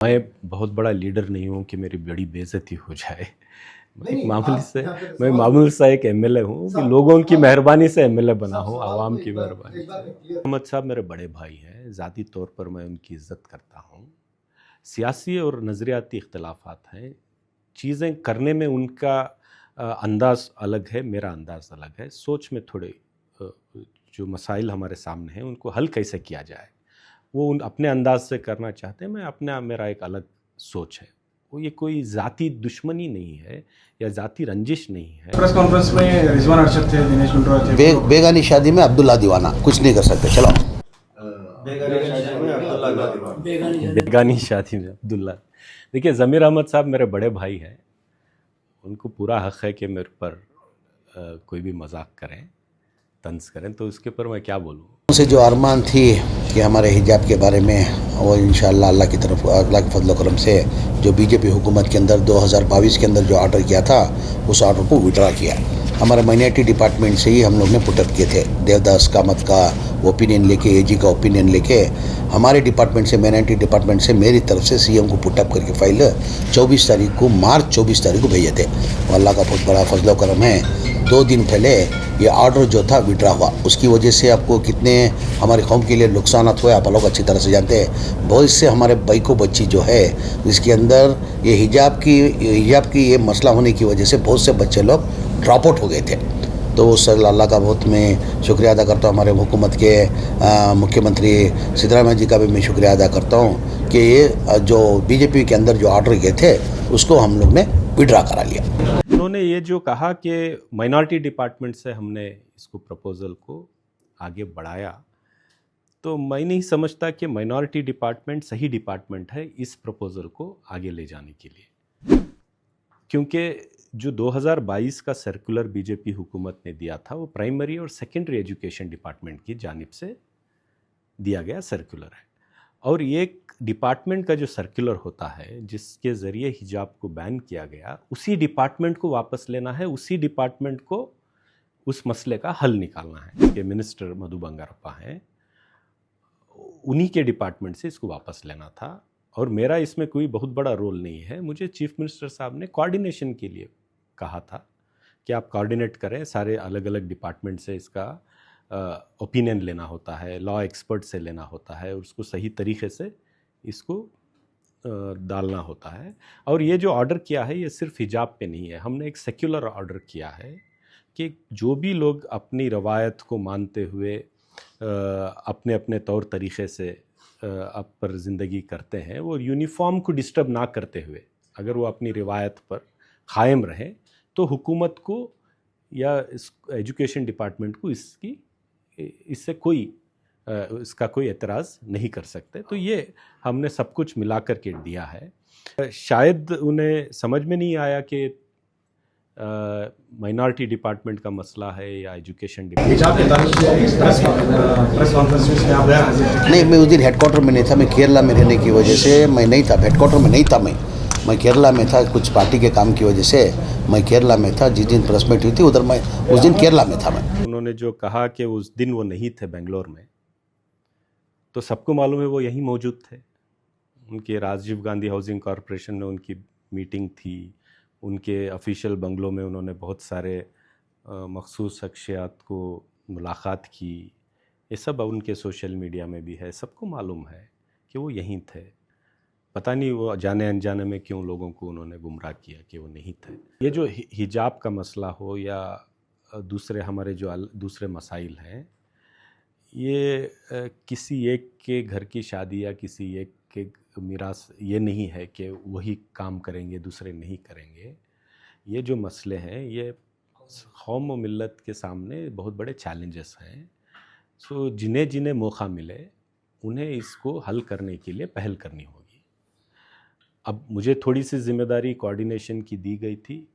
मैं बहुत बड़ा लीडर नहीं हूँ कि मेरी बड़ी बेइज्जती हो जाए। मैं मामूली सा एक एमएलए हूँ कि लोगों की मेहरबानी से एमएलए बना हूँ, आवाम की मेहरबानी से। अहमद साहब मेरे बड़े भाई हैं, ज़ाती तौर पर मैं उनकी इज़्ज़त करता हूँ। सियासी और नज़रियाती इख्तिलाफ़ात हैं, चीज़ें करने में उनका अंदाज़ अलग है, मेरा अंदाज़ अलग है। सोच में थोड़े जो मसाइल हमारे सामने हैं उनको हल कैसे किया जाए, वो उन अपने अंदाज से करना चाहते हैं, मैं अपना मेरा एक अलग सोच है। वो ये कोई ज़ाती दुश्मनी नहीं है या ज़ाती रंजिश नहीं है। प्रेस कॉन्फ्रेंस में रिजवान अरशद थे, दिनेश गुंडूराव थे। बेगानी शादी में अब्दुल्ला दीवाना कुछ नहीं कर सकते। चलो बेगानी शादी में अब्दुल्ला। देखिए, ज़मीर अहमद साहब मेरे बड़े भाई हैं, उनको पूरा हक़ है कि मेरे पर कोई भी मजाक करें, तंज करें, तो उसके ऊपर मैं क्या बोलूँ। उनसे जो अरमान थी कि हमारे हिजाब के बारे में, वो इंशाअल्लाह अल्लाह की तरफ, अल्लाह के फजल करम से जो बीजेपी हुकूमत के अंदर 2022 के अंदर जो ऑर्डर किया था, उस ऑर्डर को विड्रा किया। हमारे माइनॉरिटी डिपार्टमेंट से ही हम लोग ने पुटअप किए थे। देवदास कामत का ओपिनियन लेके, एजी का ओपिनियन लेके, हमारे डिपार्टमेंट से, माइनॉरिटी डिपार्टमेंट से, मेरी तरफ से सीएम को पुटअप करके फाइल 24 तारीख को, मार्च 24 तारीख को भेजे थे। अल्लाह का बहुत बड़ा फजल करम है, 2 दिन पहले ये ऑर्डर जो था विड्रा हुआ। उसकी वजह से आपको कितने हमारी कौम के लिए नुकसान हुए आप लोग अच्छी तरह से जानते हैं। बहुत से हमारे भाई को बच्ची जो है, इसके अंदर ये हिजाब की ये मसला होने की वजह से बहुत से बच्चे लोग ड्रॉप आउट हो गए थे। तो सर अल्लाह का बहुत मैं शुक्रिया अदा करता हूँ। हमारे हुकूमत के मुख्यमंत्री सिद्धरामैया जी का भी मैं शुक्रिया अदा करता हूँ कि ये जो बीजेपी के अंदर जो ऑर्डर गए थे उसको हम लोग ने विड्रा करा लिया। उन्होंने ये जो कहा कि माइनॉरिटी डिपार्टमेंट से हमने इसको प्रपोज़ल को आगे बढ़ाया, तो मैं नहीं समझता कि माइनॉरिटी डिपार्टमेंट सही डिपार्टमेंट है इस प्रपोज़ल को आगे ले जाने के लिए, क्योंकि जो 2022 का सर्कुलर बीजेपी हुकूमत ने दिया था वो प्राइमरी और सेकेंडरी एजुकेशन डिपार्टमेंट की जानिब से दिया गया सर्कुलर है। और ये डिपार्टमेंट का जो सर्कुलर होता है जिसके ज़रिए हिजाब को बैन किया गया, उसी डिपार्टमेंट को वापस लेना है, उसी डिपार्टमेंट को उस मसले का हल निकालना है। कि मिनिस्टर मधु बंगारप्पा हैं, उन्हीं के डिपार्टमेंट से इसको वापस लेना था। और मेरा इसमें कोई बहुत बड़ा रोल नहीं है। मुझे चीफ मिनिस्टर साहब ने कोऑर्डिनेशन के लिए कहा था कि आप कोऑर्डिनेट करें, सारे अलग अलग डिपार्टमेंट से इसका ओपिनियन लेना होता है, लॉ एक्सपर्ट से लेना होता है, और उसको सही तरीके से इसको डालना होता है। और ये जो ऑर्डर किया है ये सिर्फ हिजाब पे नहीं है, हमने एक सेक्युलर ऑर्डर किया है कि जो भी लोग अपनी रवायत को मानते हुए अपने अपने तौर तरीक़े से अब पर ज़िंदगी करते हैं, वो यूनिफॉर्म को डिस्टर्ब ना करते हुए अगर वो अपनी रिवायत पर कायम रहें, तो हुकूमत को या इस एजुकेशन डिपार्टमेंट को इससे इसका कोई एतराज़ नहीं कर सकते। तो ये हमने सब कुछ मिला कर के दिया है। शायद उन्हें समझ में नहीं आया कि माइनॉरिटी डिपार्टमेंट का मसला है या एजुकेशन डिपार्टमेंट। नहीं, मैं उस दिन हेडक्वार्टर में नहीं था, मैं केरला में रहने की वजह से मैं नहीं था, हेडक्वार्टर में नहीं था। मैं केरला में था, कुछ पार्टी के काम की वजह से मैं केरला में था। जिस दिन प्रेस मीट हुई थी उधर मैं उस दिन केरला में था। मैं उन्होंने जो कहा कि उस दिन वो नहीं थे बेंगलोर में, तो सबको मालूम है वो यहीं मौजूद थे। उनके राजीव गांधी हाउसिंग कॉरपोरेशन में उनकी मीटिंग थी, उनके ऑफिशियल बंगलों में उन्होंने बहुत सारे मखसूस शख्सियात को मुलाकात की। ये सब उनके सोशल मीडिया में भी है, सबको मालूम है कि वो यहीं थे। पता नहीं वो जाने अनजाने में क्यों लोगों को उन्होंने गुमराह किया कि वो नहीं थे। ये जो हिजाब का मसला हो या दूसरे हमारे जो दूसरे मसाइल हैं, ये किसी एक के घर की शादी या किसी एक के मीरास ये नहीं है कि वही काम करेंगे दूसरे नहीं करेंगे। ये जो मसले हैं ये कौम व मिल्लत के सामने बहुत बड़े चैलेंजेस हैं। सो जिन्हें जिन्हें मौका मिले उन्हें इसको हल करने के लिए पहल करनी होगी। अब मुझे थोड़ी सी जिम्मेदारी कोऑर्डिनेशन की दी गई थी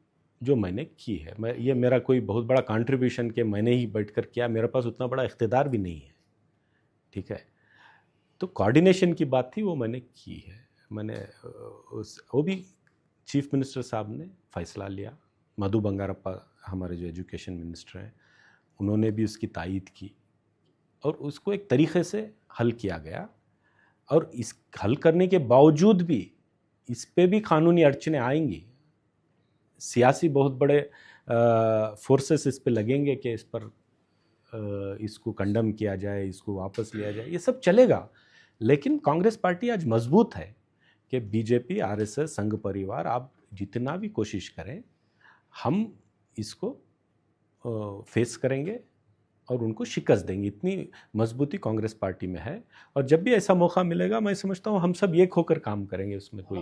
जो मैंने की है। ये मेरा कोई बहुत बड़ा कंट्रीब्यूशन कि मैंने ही बैठकर किया, मेरे पास उतना बड़ा इख्तिदार भी नहीं है, ठीक है। तो कोऑर्डिनेशन की बात थी, वो मैंने की है। मैंने वो भी चीफ मिनिस्टर साहब ने फ़ैसला लिया। मधु बंगारप्पा हमारे जो एजुकेशन मिनिस्टर हैं उन्होंने भी उसकी तायीद की और उसको एक तरीक़े से हल किया गया। और इस हल करने के बावजूद भी इस पे भी कानूनी अड़चनें आएंगी, सियासी बहुत बड़े फोर्सेस इस पे लगेंगे कि इस पर इसको कंडम किया जाए, इसको वापस लिया जाए, ये सब चलेगा। लेकिन कांग्रेस पार्टी आज मजबूत है कि बीजेपी, आरएसएस, संघ परिवार, आप जितना भी कोशिश करें, हम इसको फेस करेंगे और उनको शिकस्त देंगे। इतनी मजबूती कांग्रेस पार्टी में है। और जब भी ऐसा मौका मिलेगा, मैं समझता हूँ हम सब एक होकर काम करेंगे, उसमें कोई